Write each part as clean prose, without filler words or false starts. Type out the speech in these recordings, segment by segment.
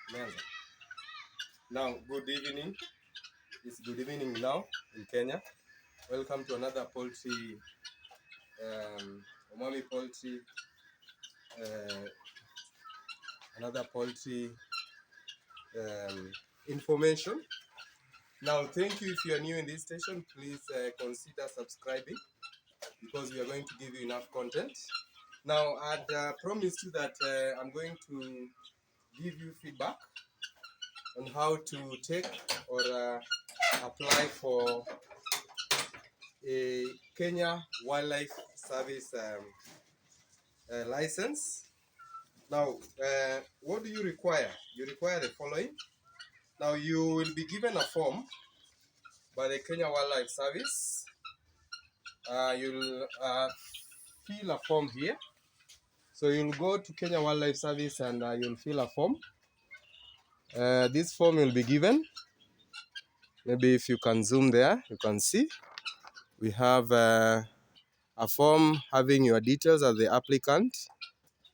Tumeanza. Now, good evening. It's good evening now in Kenya. Welcome to another poultry, Omami Poultry, another poultry information. Now, thank you. If you are new in this station, please consider subscribing because we are going to give you enough content. Now, I'd promised you that I'm going to give you feedback on how to take or apply for a Kenya Wildlife Service license. Now, what do you require? You require the following. Now, you will be given a form by the Kenya Wildlife Service. You'll fill a form here. So you'll go to Kenya Wildlife Service and you'll fill a form. This form will be given. Maybe if you can zoom there, you can see we have a form having your details as the applicant,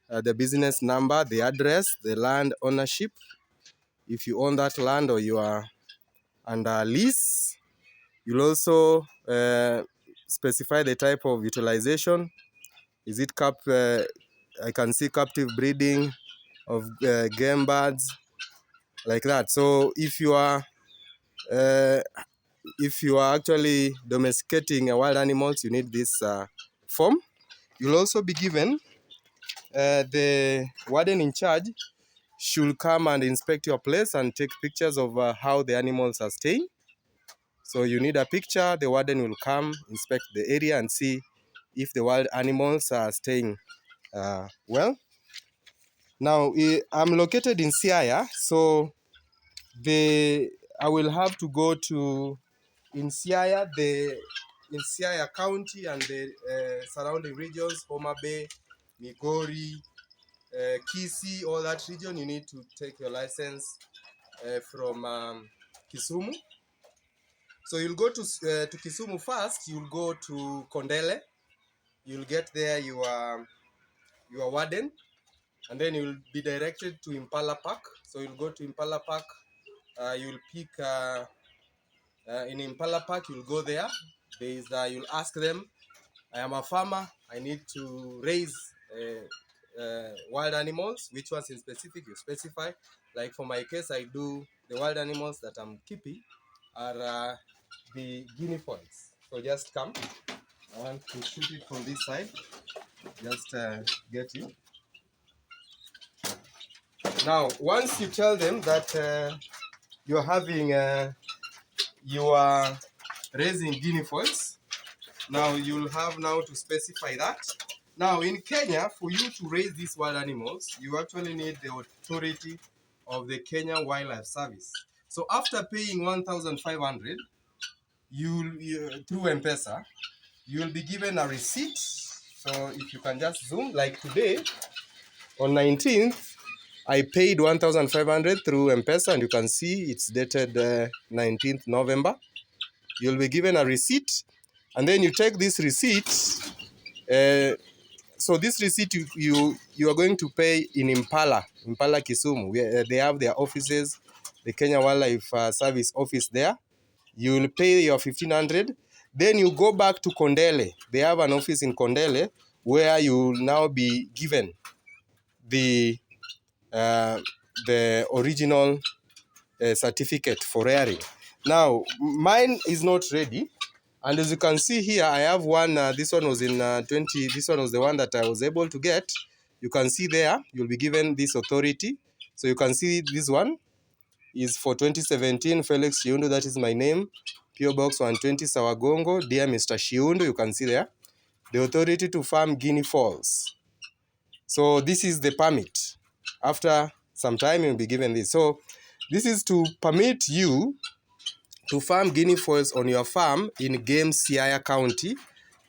the business number, the address, the land ownership, if you own that land or you are under lease. You'll also specify the type of utilization. Is it I can see captive breeding of game birds, like that. So if you are actually domesticating wild animals, you need this form. You'll also be given the warden in charge should come and inspect your place and take pictures of how the animals are staying. So you need a picture. The warden will come, inspect the area and see if the wild animals are staying well. Now, I'm located in Siaya, so I will have to go to in Siaya County and the surrounding regions, Homa Bay, Migori, Kisii, all that region. You need to take your license from Kisumu. So you'll go to Kisumu first. You'll go to Kondele. You'll get there your warden, and then you'll be directed to Impala Park. So you'll go to Impala Park. You'll pick in Impala Park. You'll go there. You'll ask them, I am a farmer. I need to raise wild animals. Which ones in specific you specify? Like for my case, I do the wild animals that I'm keeping are the guinea foils. So just come. I want to shoot it from this side. Just get you. Now, once you tell them that you are raising guinea foils, now you'll have now to specify that. Now, in Kenya, for you to raise these wild animals, you actually need the authority of the Kenya Wildlife Service. So after paying 1,500, through M-Pesa, you'll be given a receipt. So if you can just zoom, like today, on 19th, I paid 1,500 through M-Pesa, and you can see it's dated 19th November. You'll be given a receipt, and then you take this receipt. So this receipt you are going to pay in Impala Kisumu. They have their offices, the Kenya Wildlife Service office there. You will pay your 1,500. Then you go back to Kondele. They have an office in Kondele where you will now be given the original certificate for rearing. Now, mine is not ready. And as you can see here, I have one. This one was in 20. This one was the one that I was able to get. You can see there, you'll be given this authority. So you can see this one is for 2017, Felix Shiundu, that is my name. PO Box 120, Sawagongo. Dear Mr. Shiundu, you can see there. The authority to farm guinea fowls. So this is the permit. After some time, you'll be given this. So this is to permit you to farm guinea fowls on your farm in Game Siaya County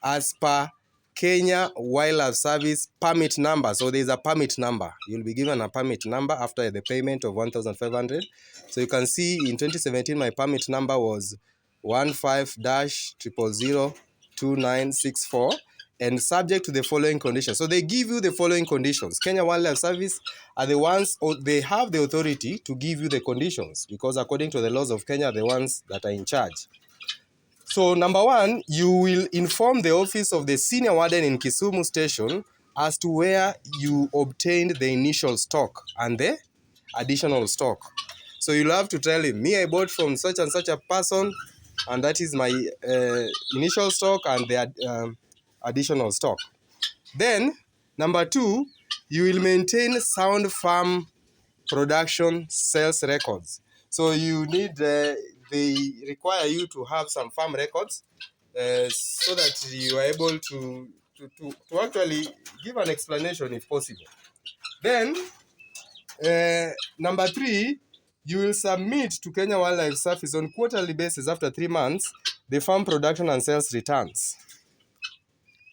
as per Kenya Wildlife Service permit number. So there's a permit number. You'll be given a permit number after the payment of 1,500. So you can see in 2017, my permit number was 15-0002964. and subject to the following conditions. So they give you the following conditions. Kenya Wildlife Service are the ones, or they have the authority to give you the conditions, because according to the laws of Kenya, the ones that are in charge. So number one, you will inform the office of the senior warden in Kisumu station as to where you obtained the initial stock and the additional stock. So you'll have to tell him, me, I bought from such and such a person, and that is my initial stock and the additional stock. Then, number two, you will maintain sound farm production sales records. So you need, they require you to have some farm records so that you are able to actually give an explanation if possible. Then, number three, you will submit to Kenya Wildlife Service on quarterly basis after 3 months the farm production and sales returns.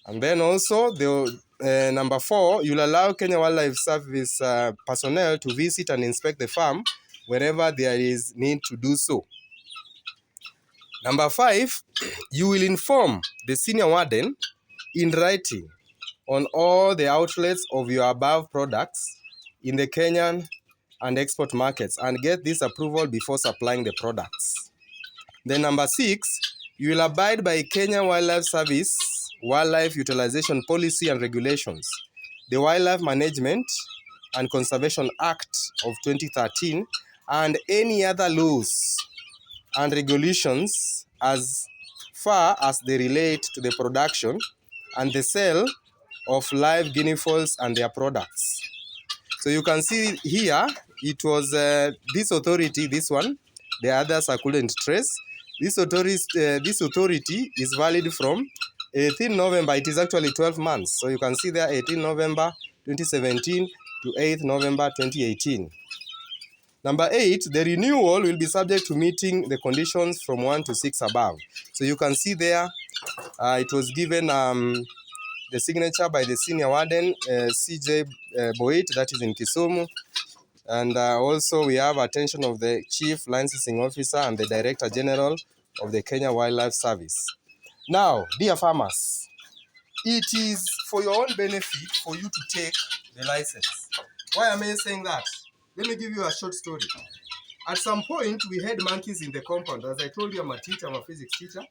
And then also, number four, you'll allow Kenya Wildlife Service personnel to visit and inspect the farm wherever there is need to do so. Number five, you will inform the senior warden in writing on all the outlets of your above products in the Kenyan and export markets and get this approval before supplying the products. Then number six, you will abide by Kenya Wildlife Service Wildlife Utilization Policy and Regulations, the Wildlife Management and Conservation Act of 2013, and any other laws and regulations as far as they relate to the production and the sale of live guinea fowls and their products. So you can see here, it was this authority, this one, the others I couldn't trace. This authority is valid from 18 November, it is actually 12 months. So you can see there 18 November 2017 to 8th November 2018. Number 8, the renewal will be subject to meeting the conditions from 1 to 6 above. So you can see there, it was given the signature by the senior warden, CJ Boit, that is in Kisumu. And also we have attention of the Chief Licensing Officer and the Director General of the Kenya Wildlife Service. Now, dear farmers, it is for your own benefit for you to take the license. Why am I saying that? Let me give you a short story. At some point, we had monkeys in the compound. As I told you, I'm a teacher, I'm a physics teacher.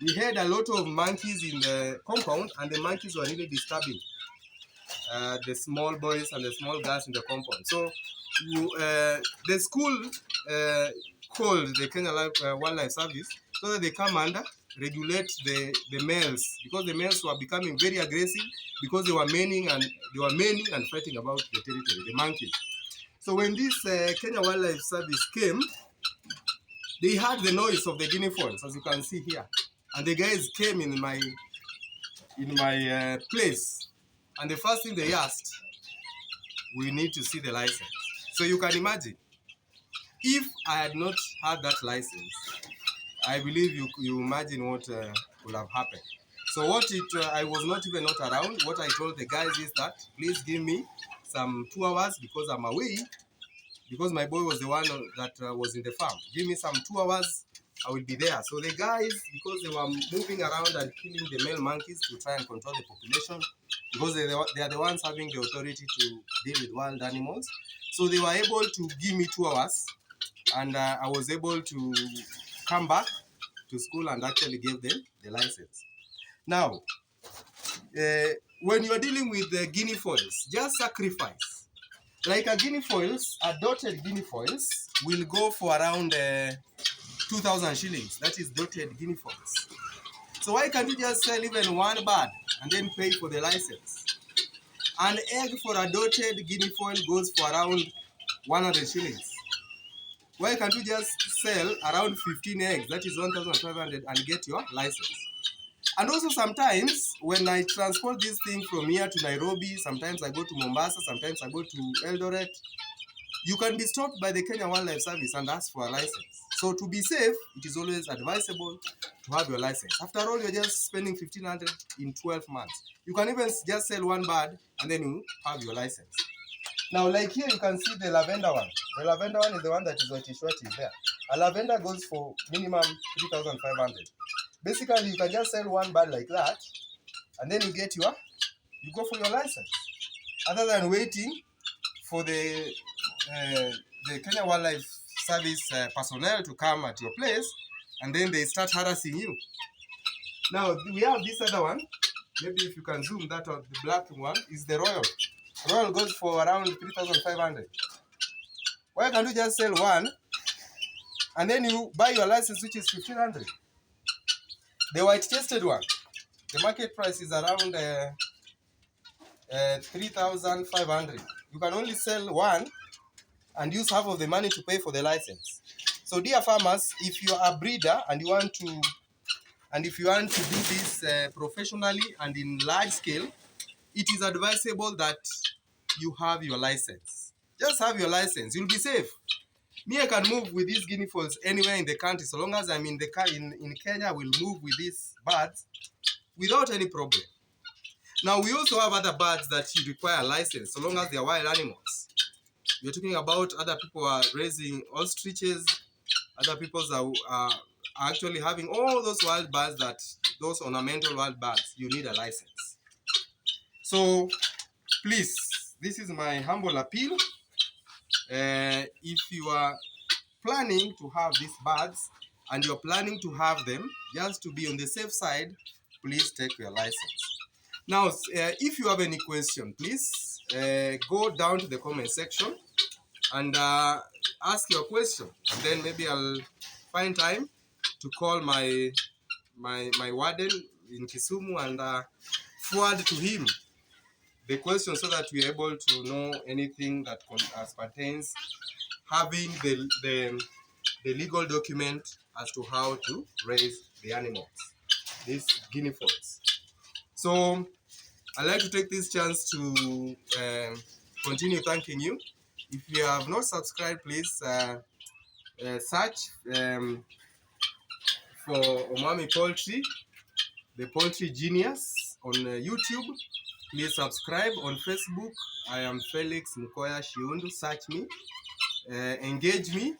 We had a lot of monkeys in the compound, and the monkeys were really disturbing the small boys and the small girls in the compound. So the school called the Kenya Wildlife Service so that they come and regulate the males, because the males were becoming very aggressive because they were maining and fighting about the territory, the monkeys. So when this Kenya Wildlife Service came, they heard the noise of the guinea fowls, as you can see here, and the guys came in my place, and the first thing they asked, we need to see the license. So you can imagine, if I had not had that license, I believe you imagine what would have happened. So I was not around. What I told the guys is that, please give me some 2 hours because I'm away, because my boy was the one that was in the farm. Give me some 2 hours, I will be there. So the guys, because they were moving around and killing the male monkeys to try and control the population, because they are the ones having the authority to deal with wild animals. So they were able to give me 2 hours, and I was able to come back to school and actually give them the license. Now, when you are dealing with the guinea fowls, just sacrifice. Like a guinea fowls, adopted guinea fowls will go for around 2,000 shillings. That is dotted guinea fowls. So why can't you just sell even one bird and then pay for the license? An egg for a dotted guinea fowl goes for around 100 shillings. Why can't you just sell around 15 eggs, that is 1,500, and get your license? And also sometimes when I transport this thing from here to Nairobi, sometimes I go to Mombasa, sometimes I go to Eldoret, you can be stopped by the Kenya Wildlife Service and ask for a license. So to be safe, it is always advisable to have your license. After all, you're just spending 1,500 in 12 months. You can even just sell one bird and then you have your license. Now, like here, you can see the lavender one. The lavender one is the one that is whitish there. A lavender goes for minimum 3,500. Basically, you can just sell one bird like that, and then you go for your license. Other than waiting for the Kenya Wildlife Service personnel to come at your place, and then they start harassing you. Now we have this other one. Maybe if you can zoom that out, the black one is the Royal. Royal goes for around 3,500. Why can't you just sell one and then you buy your license, which is 1,500? The white-chested one, the market price is around 3,500. You can only sell one and use half of the money to pay for the license. So, dear farmers, if you are a breeder and you want to do this professionally and in large scale, it is advisable that you have your license. Just have your license. You'll be safe. Me, I can move with these guinea fowls anywhere in the country. So long as I'm in Kenya, I will move with these birds without any problem. Now, we also have other birds that you require a license, so long as they are wild animals. We're talking about other people are raising ostriches, other people are actually having all those wild birds, those ornamental wild birds. You need a license. So, please, this is my humble appeal. If you are planning to have these birds and you're planning to have them just to be on the safe side, please take your license. Now, if you have any question, please go down to the comment section and ask your question, and then maybe I'll find time to call my warden in Kisumu and forward to him the question so that we are able to know anything that pertains having the legal document as to how to raise the animals, these guinea fowls. So I'd like to take this chance to continue thanking you. If you have not subscribed, please search for Omwami Poultry, the Poultry Genius on YouTube. Please subscribe on Facebook. I am Felix Mukoya Shiundu. Search me. Engage me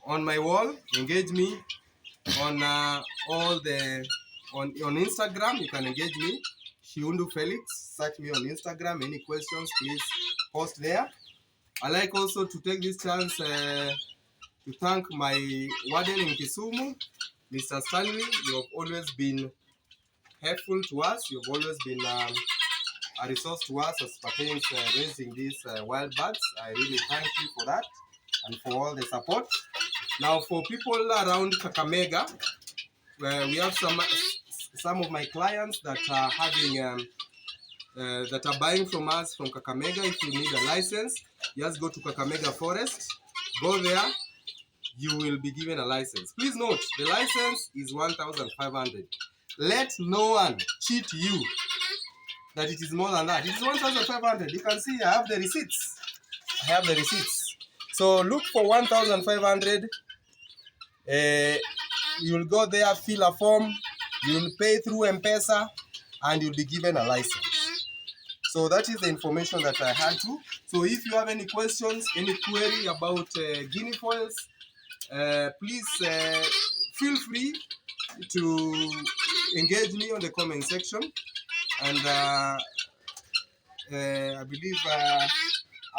on my wall. Engage me on on Instagram. You can engage me, Shiundu Felix. Search me on Instagram. Any questions, please post there. I like also to take this chance to thank my warden in Kisumu, Mr. Stanley. You have always been helpful to us. You've always been a resource to us as pertains raising these wild birds. I really thank you for that and for all the support. Now, for people around Kakamega, we have some of my clients that are having that are buying from us from Kakamega. If you need a license, just go to Kakamega Forest. Go there, you will be given a license. Please note, the license is 1,500. Let no one cheat you that it is more than that. It is 1,500. You can see I have the receipts. So look for 1,500. You'll go there, fill a form, you'll pay through M-Pesa, and you'll be given a license. So that is the information that I had to. So if you have any questions, any query about guinea fowls, please feel free to engage me on the comment section. And I believe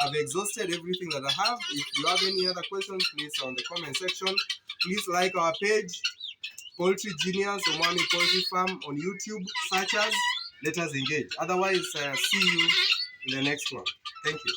I've exhausted everything that I have. If you have any other questions, please on the comment section. Please like our page, Poultry Genius, Omwami Poultry Farm on YouTube. Search us, let us engage. Otherwise, see you in the next one. Thank you.